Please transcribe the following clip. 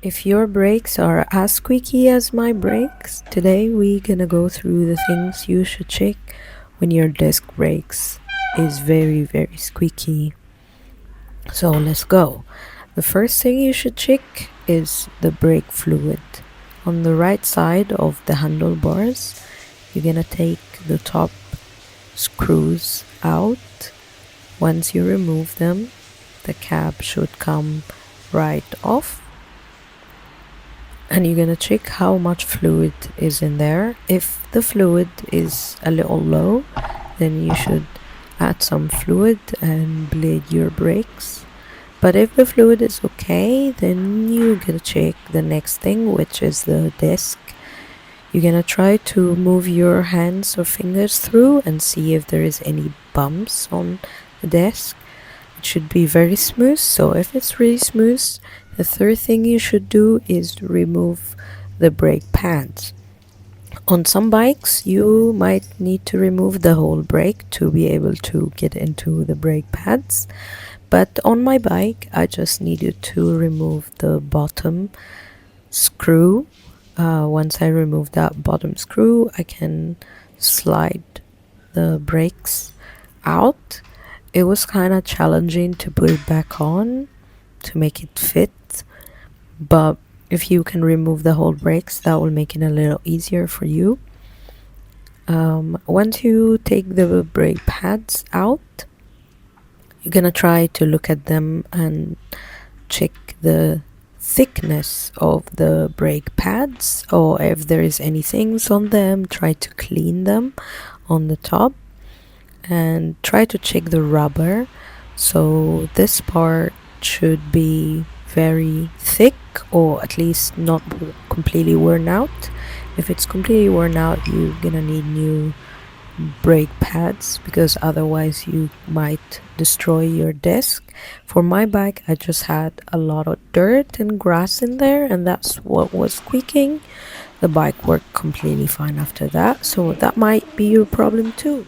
If your brakes are as squeaky as my brakes, today we're gonna go through the things you should check when your disc brakes is very squeaky. So let's go. The first thing you should check is the brake fluid. On the right side of the handlebars, you're gonna take the top screws out. Once you remove them, the cap should come right off, and you're gonna check how much fluid is in there. If the fluid is a little low, then you should add some fluid and bleed your brakes. But if the fluid is okay, then you're gonna check the next thing, which is the disc. You're gonna try to move your hands or fingers through and see if there is any bumps on the disc. It should be very smooth, so if it's really smooth, the third thing you should do is remove the brake pads. On some bikes, you might need to remove the whole brake to be able to get into the brake pads. But on my bike, I just needed to remove the bottom screw. Once I remove that bottom screw, I can slide the brakes out. It was kind of challenging to put it back on to make it fit, but if you can remove the whole brakes, that will make it a little easier for you. Once you take the brake pads out, you're gonna try to look at them and check the thickness of the brake pads, or if there is any things on them, try to clean them on the top, and try to check the rubber. So this part should be very thick, or at least not completely worn out. If it's completely worn out, you're gonna need new brake pads, because otherwise you might destroy your disc. For my bike, I just had a lot of dirt and grass in there, and that's what was squeaking. The bike worked completely fine after that, so that might be your problem too.